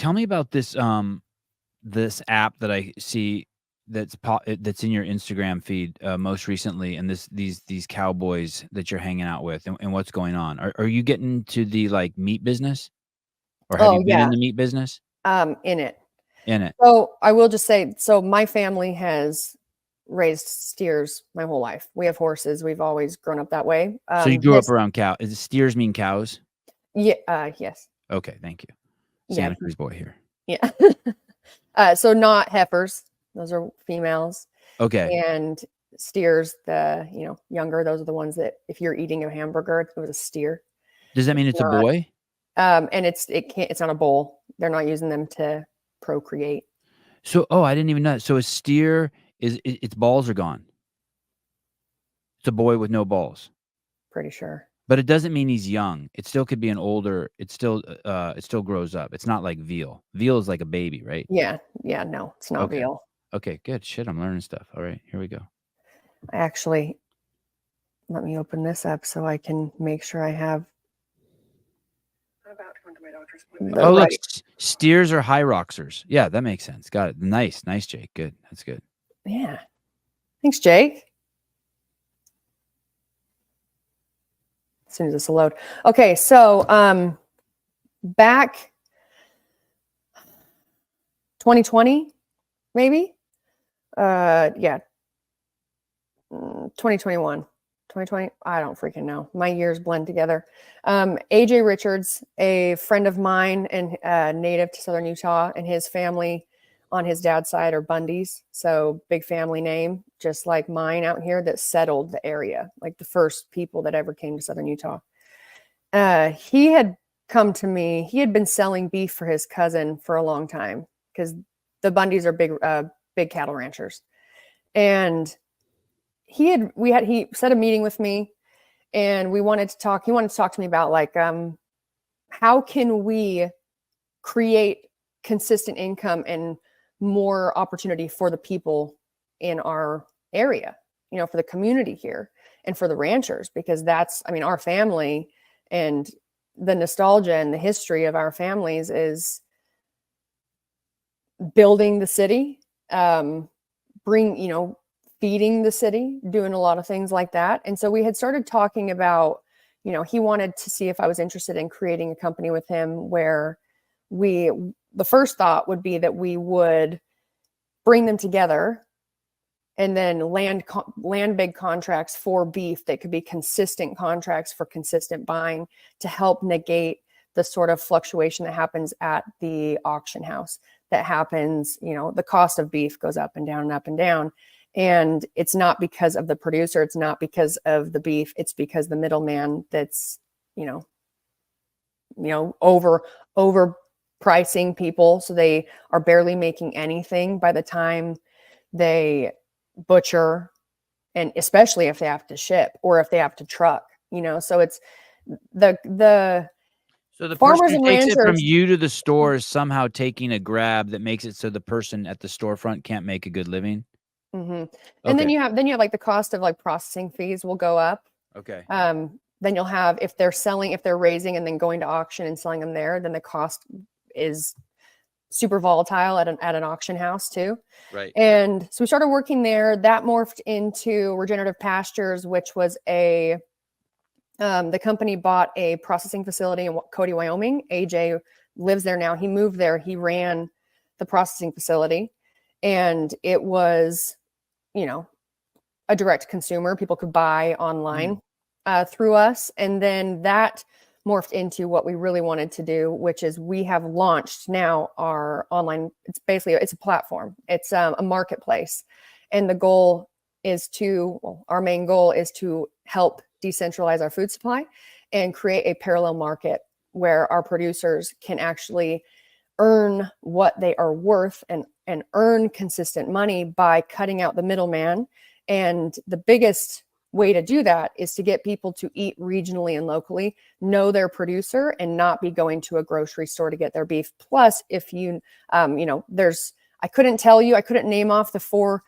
tell me about this this app that I see that's in your Instagram feed most recently, and these cowboys that you're hanging out with, and what's going on? Are you getting to the like meat business, or have you Oh been in yeah, the meat business? in it. In it. So I will just say, so my family has raised steers my whole life. We have horses. We've always grown up that way. So you grew up around cow. Is steers mean cows? Yeah, yes. Okay, thank you. Yeah. Santa Cruz boy here. Yeah. So not heifers. Those are females. Okay. And steers, the, younger, those are the ones that if you're eating a hamburger, it was a steer. Does that mean it's a boy? And it's not a bull. They're not using them to procreate. So, I didn't even know. So a steer its balls are gone. It's a boy with no balls. Pretty sure. But it doesn't mean he's young. It still could be an older. It still grows up. It's not like veal. Veal is like a baby, right? Yeah. No, it's not veal. Okay, good. Shit, I'm learning stuff. All right, here we go. Actually, let me open this up so I can make sure I have. Look, steers are hyroxers. Yeah, that makes sense. Got it. Nice, Jake. Good. That's good. Yeah. Thanks, Jake. As soon as this will load. Okay, so back 2020, maybe? 2021. 2020, I don't freaking know. My years blend together. AJ Richards, a friend of mine and native to Southern Utah, and his family on his dad's side are Bundys. So big family name, just like mine out here, that settled the area, like the first people that ever came to Southern Utah. He had come to me. He had been selling beef for his cousin for a long time because the Bundys are big cattle ranchers. And he set a meeting with me, and we wanted to talk. He wanted to talk to me about like, how can we create consistent income and more opportunity for the people in our area, for the community here and for the ranchers, because that's, our family and the nostalgia and the history of our families is building the city, feeding the city, doing a lot of things like that. And so we had started talking about, he wanted to see if I was interested in creating a company with him where the first thought would be that we would bring them together and then land big contracts for beef that could be consistent contracts for consistent buying to help negate the sort of fluctuation that happens at the auction house. That happens, the cost of beef goes up and down and up and down. And it's not because of the producer. It's not because of the beef. It's because the middleman that's, overpricing people. So they are barely making anything by the time they butcher, and especially if they have to ship or if they have to truck, so it's so the farmers person and who takes ranchers, it from you to the store is somehow taking a grab that makes it so the person at the storefront can't make a good living. Mm-hmm. And okay. then you have like the cost of like processing fees will go up. Okay. Then you'll have, if they're raising and then going to auction and selling them there, then the cost is super volatile at an auction house too. Right. And so we started working there. That morphed into Regenerative Pastures, which was the company bought a processing facility in Cody, Wyoming. AJ lives there now. He moved there. He ran the processing facility, and it was, a direct consumer. People could buy online through us. And then that morphed into what we really wanted to do, which is we have launched now our online. It's a platform. It's a marketplace. And the goal is our main goal is to help decentralize our food supply and create a parallel market where our producers can actually earn what they are worth and earn consistent money by cutting out the middleman. And the biggest way to do that is to get people to eat regionally and locally, know their producer, and not be going to a grocery store to get their beef. Plus, if I couldn't name off the four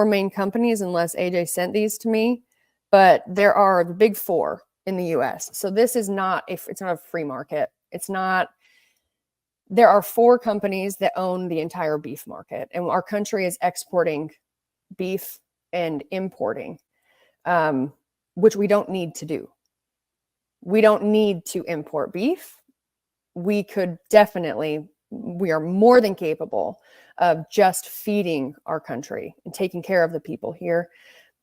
main companies unless AJ sent these to me, but there are the big four in the US. So this is it's not a free market. It's not there are 4 companies that own the entire beef market, and our country is exporting beef and importing, which we don't need to do. We don't need to import beef. We are more than capable of just feeding our country and taking care of the people here.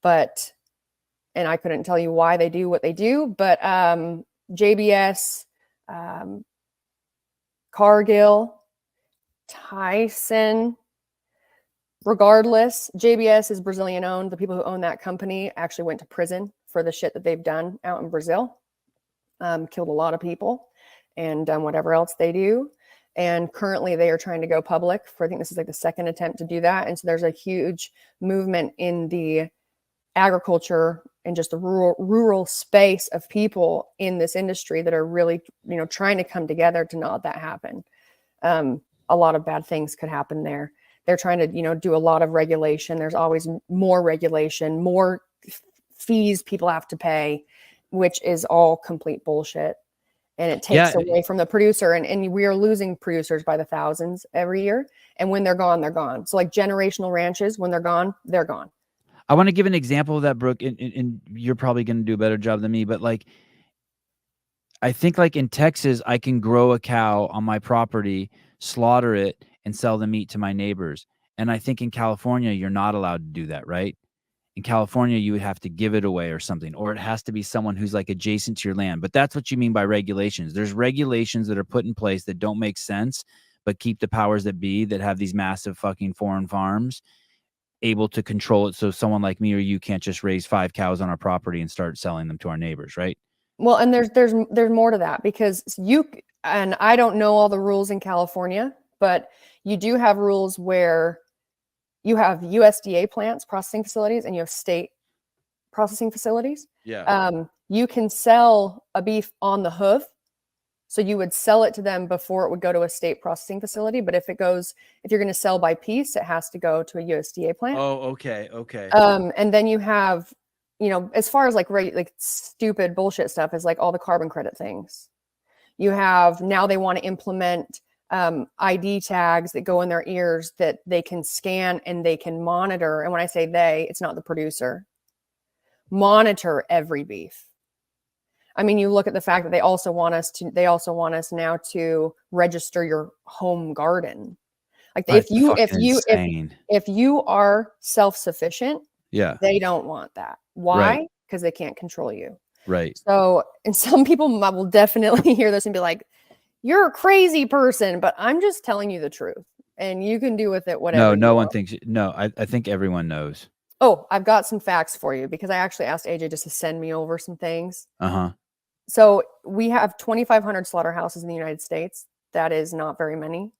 And I couldn't tell you why they do what they do, but JBS, Cargill, Tyson, regardless, JBS is Brazilian owned. The people who own that company actually went to prison for the shit that they've done out in Brazil. Killed a lot of people and done whatever else they do. And currently they are trying to go public for, I think this is like the second attempt to do that. And so there's a huge movement in the agriculture and just the rural space of people in this industry that are really, trying to come together to not let that happen. A lot of bad things could happen there. They're trying to, do a lot of regulation. There's always more regulation, more fees people have to pay, which is all complete bullshit. And it takes away from the producer. And we are losing producers by the thousands every year. And when they're gone, they're gone. So like generational ranches, when they're gone, they're gone. I want to give an example of that, Brooke, and you're probably going to do a better job than me, but like, I think like in Texas, I can grow a cow on my property, slaughter it, and sell the meat to my neighbors. And I think in California, you're not allowed to do that, right? In California, you would have to give it away or something, or it has to be someone who's like adjacent to your land. But that's what you mean by regulations. There's regulations that are put in place that don't make sense, but keep the powers that be that have these massive fucking foreign farms able to control it. So someone like me or you can't just raise 5 cows on our property and start selling them to our neighbors, right? Well, and there's more to that, because and I don't know all the rules in California, but you do have rules where you have USDA plants, processing facilities, and you have state processing facilities. Yeah. You can sell a beef on the hoof. So you would sell it to them before it would go to a state processing facility. But if you're going to sell by piece, it has to go to a USDA plant. Oh, okay. Okay. And then you have, as far as like stupid bullshit stuff is like all the carbon credit things. You have, now they want to implement ID tags that go in their ears that they can scan and they can monitor. And when I say they, it's not the producer. Monitor every beef. I mean, you look at the fact that they also want us now to register your home garden. Like if you are self-sufficient, yeah, they don't want that. Why? Because they can't control you. Right. So, and some people will definitely hear this and be like, you're a crazy person, but I'm just telling you the truth and you can do with it whatever. No one thinks. No, I think everyone knows. Oh, I've got some facts for you because I actually asked AJ just to send me over some things. Uh-huh. So we have 2,500 slaughterhouses in the United States. That is not very many.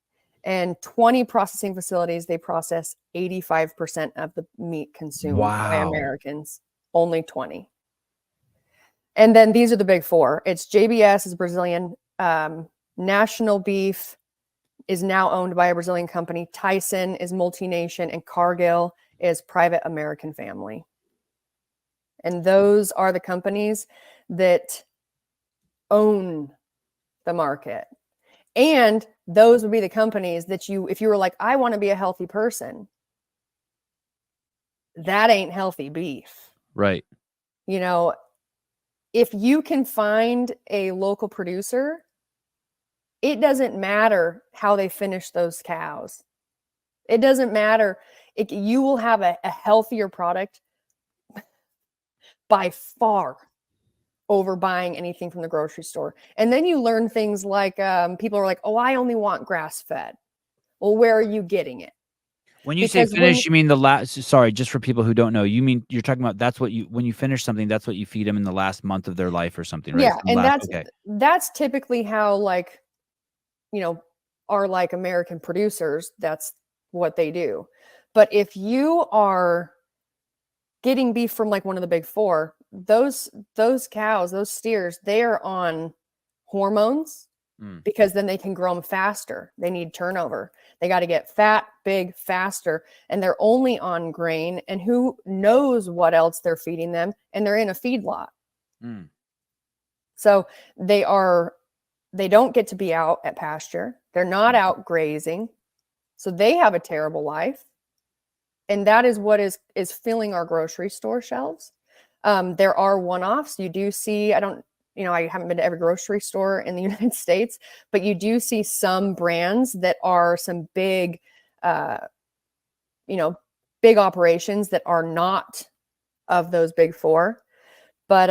And 20 processing facilities, they process 85% of the meat consumed by Americans. Only 20. And then these are the big 4. It's JBS is Brazilian. National Beef is now owned by a Brazilian company. Tyson is multinational, and Cargill is private American family. And those are the companies that own the market. And those would be the companies that if you were like, I want to be a healthy person, that ain't healthy beef. Right. If you can find a local producer, it doesn't matter how they finish those cows. It doesn't matter. You will have a healthier product by far over buying anything from the grocery store. And then you learn things like people are like, oh, I only want grass fed. Well, where are you getting it? When you say finish, you mean the last, sorry, just for people who don't know, you're talking about when you finish something, that's what you feed them in the last month of their life or something, right? Yeah. And that's typically how our American producers, that's what they do. But if you are getting beef from one of the big 4, those cows, those steers, they are on hormones because then they can grow them faster. They need turnover. They got to get fat, big, faster, and they're only on grain, and who knows what else they're feeding them, and they're in a feedlot. So they don't get to be out at pasture. They're not out grazing. So they have a terrible life. And that is what is filling our grocery store shelves. There are one-offs. You do see, I haven't been to every grocery store in the United States, but you do see some brands that are some big, big operations that are not of those big four. But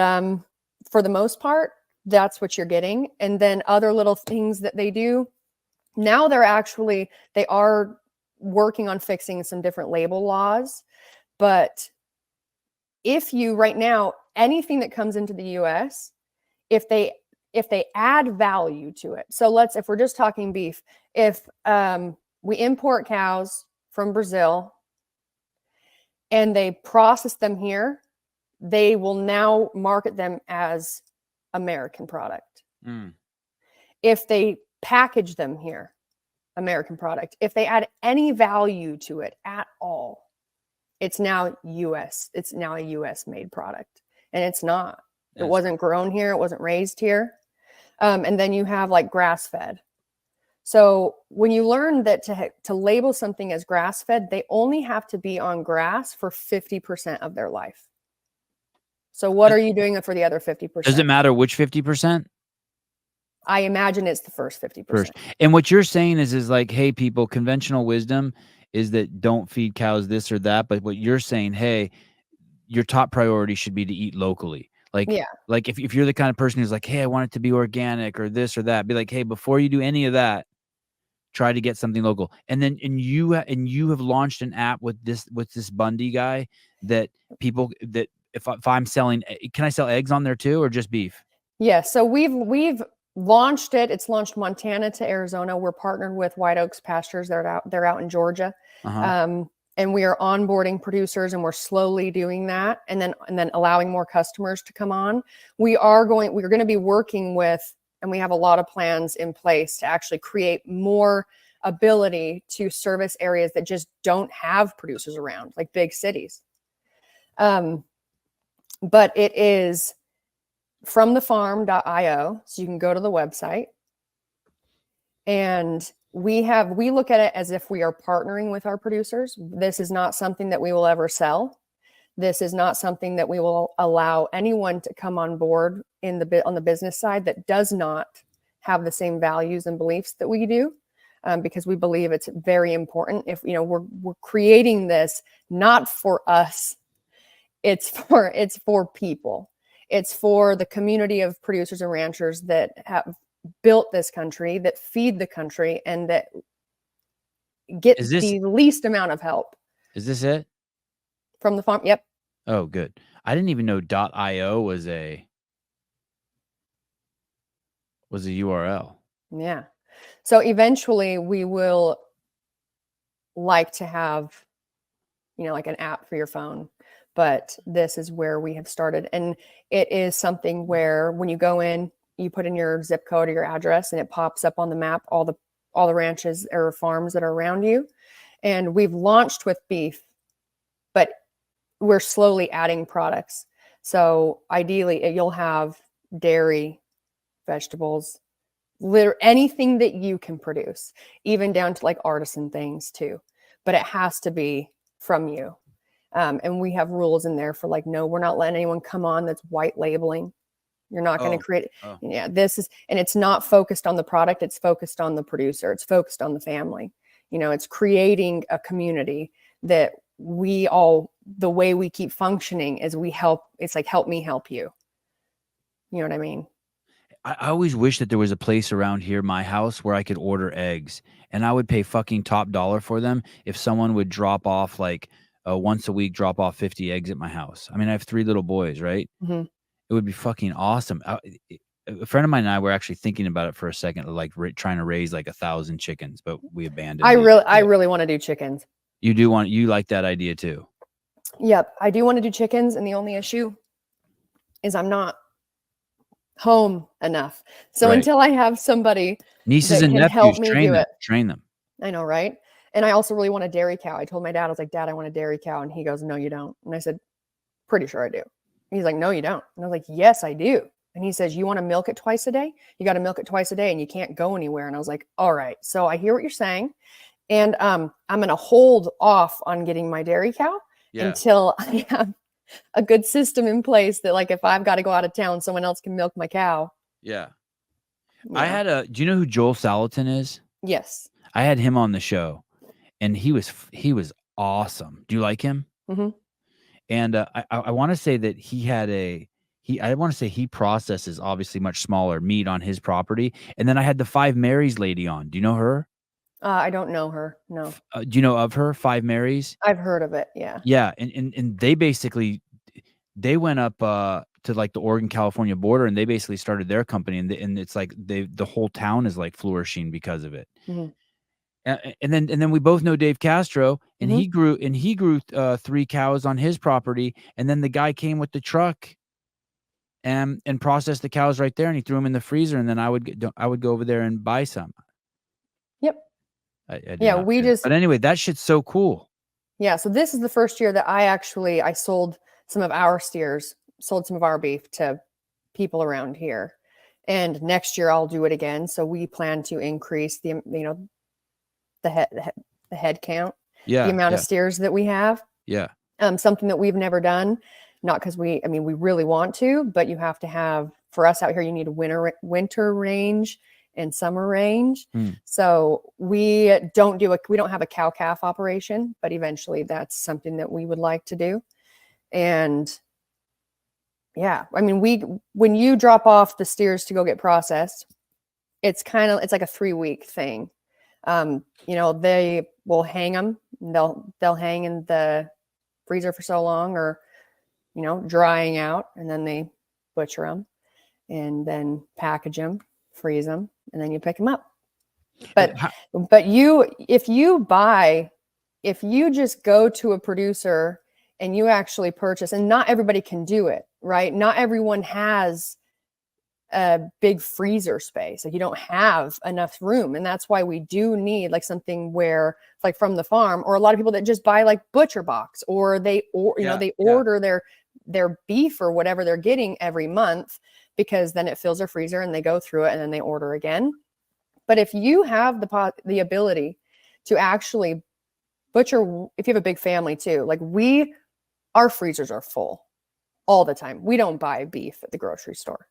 for the most part, that's what you're getting. And then other little things that they do. Now they are working on fixing some different label laws. But if you right now, anything that comes into the US, if they add value to it. So if we're just talking beef, if we import cows from Brazil and they process them here, they will now market them as American product. If they package them here, American product. If they add any value to it at all, it's now US. It's now a US made product. And it's not. It wasn't grown here. It wasn't raised here. And then you have like grass fed. So when you learn that to label something as grass fed, they only have to be on grass for 50% of their life. So what are you doing for the other 50%? Does it matter which 50%? I imagine it's the first 50%. And what you're saying is like, hey, people, conventional wisdom is that don't feed cows this or that. But what you're saying, hey, your top priority should be to eat locally. Like if you're the kind of person who's like, hey, I want it to be organic or this or that, be like, hey, before you do any of that, try to get something local. And you have launched an app with this Bundy guy that people that if I'm selling, can I sell eggs on there too, or just beef? Yeah. So we've launched it. It's launched Montana to Arizona. We're partnered with White Oaks Pastures. They're out in Georgia. And we are onboarding producers, and we're slowly doing that. And then allowing more customers to come on. We're going to be working with, and we have a lot of plans in place to actually create more ability to service areas that just don't have producers around, like big cities. But it is fromthefarm.io. So you can go to the website, and we look at it as if we are partnering with our producers. This is not something that we will ever sell. This is not something that we will allow anyone to come on board on the business side that does not have the same values and beliefs that we do, because we believe it's very important. If we're creating this not for us, it's for people. It's for the community of producers and ranchers that have built this country, that feed the country, and that get the least amount of help. Is this it? From the farm? Yep. Oh, good. I didn't even know .io was a URL. Yeah. So eventually we will like to have, like an app for your phone, but this is where we have started. And it is something where when you go in, you put in your zip code or your address, and it pops up on the map, all the ranches or farms that are around you. And we've launched with beef, but we're slowly adding products. So ideally you'll have dairy, vegetables, anything that you can produce, even down to like artisan things too. But it has to be from you. And we have rules in there for like, no, we're not letting anyone come on that's white labeling. You're not going to create. Yeah, and it's not focused on the product. It's focused on the producer. It's focused on the family. It's creating a community that the way we keep functioning is we help. It's like, help me help you. You know what I mean? I always wish that there was a place around here, my house, where I could order eggs, and I would pay fucking top dollar for them if someone would drop off like once a week, drop off 50 eggs at my house. I mean, I have 3 little boys, right? Mm-hmm. It would be fucking awesome. A friend of mine and I were actually thinking about it for a second, like trying to raise like 1,000 chickens, but we abandoned it. I really want to do chickens. You like that idea too? Yep. I do want to do chickens. And the only issue is I'm not home enough. So until I have somebody nieces and nephews, help me train them. I know. Right. And I also really want a dairy cow. I told my dad, I was like, Dad, I want a dairy cow. And he goes, no, you don't. And I said, pretty sure I do. He's like, no, you don't. And I was like, yes, I do. And he says, you want to milk it twice a day? You got to milk it twice a day and you can't go anywhere. And I was like, all right. So I hear what you're saying. And I'm going to hold off on getting my dairy cow until I have a good system in place that, like, if I've got to go out of town, someone else can milk my cow. Yeah. Do you know who Joel Salatin is? Yes. I had him on the show and he was awesome. Do you like him? Mm-hmm. And I want to say that I want to say he processes obviously much smaller meat on his property. And then I had the Five Marys lady on. Do you know her? I don't know her. No. Do you know of her, Five Marys? I've heard of it. Yeah. Yeah. And they basically, they went up to like the Oregon-California border and they basically started their company. And it's like the whole town is like flourishing because of it. Mm-hmm. And then we both know Dave Castro, and Mm-hmm. he grew 3 cows on his property. And then the guy came with the truck and processed the cows right there, and he threw them in the freezer. And then I would go over there and buy some. Yep. I did Yeah, not we do. just. But anyway, that shit's so cool. Yeah. So this is the first year that I sold some of our steers, sold some of our beef to people around here, and next year I'll do it again. So we plan to increase the head count, the amount of steers that we have. Yeah. Something that we've never done, not because we really want to, but you have to have, for us out here, you need a winter range and summer range. So we don't have a cow calf operation, but eventually that's something that we would like to do. And yeah, when you drop off the steers to go get processed, it's like a 3-week thing. They will hang them. They'll hang in the freezer for so long, or, drying out, and then they butcher them and then package them, freeze them, and then you pick them up. But if you just go to a producer and you actually purchase, and not everybody can do it, right? Not everyone has a big freezer space. Like, you don't have enough room. And that's why we do need like something where, like, from the farm, or a lot of people that just buy like butcher box, or they order their beef or whatever they're getting every month, because then it fills their freezer and they go through it and then they order again. But if you have the ability to actually butcher, if you have a big family too, like our freezers are full all the time. We don't buy beef at the grocery store.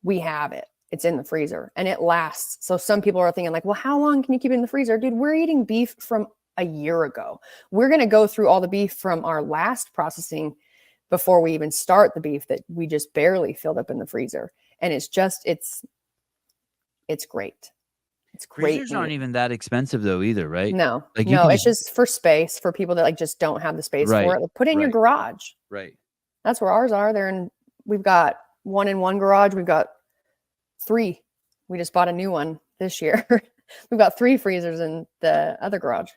We have it. It's in the freezer and it lasts. So some people are thinking like, well, how long can you keep it in the freezer? Dude, we're eating beef from a year ago. We're going to go through all the beef from our last processing before we even start the beef that we just barely filled up in the freezer. And it's great. It's great. Freezers aren't even that expensive though either, right? No, like it's just for space, for people that like just don't have the space for it. Like, put it in your garage. Right. That's where ours are. We've got one in one garage. We've got 3. We just bought a new one this year. We've got 3 freezers in the other garage.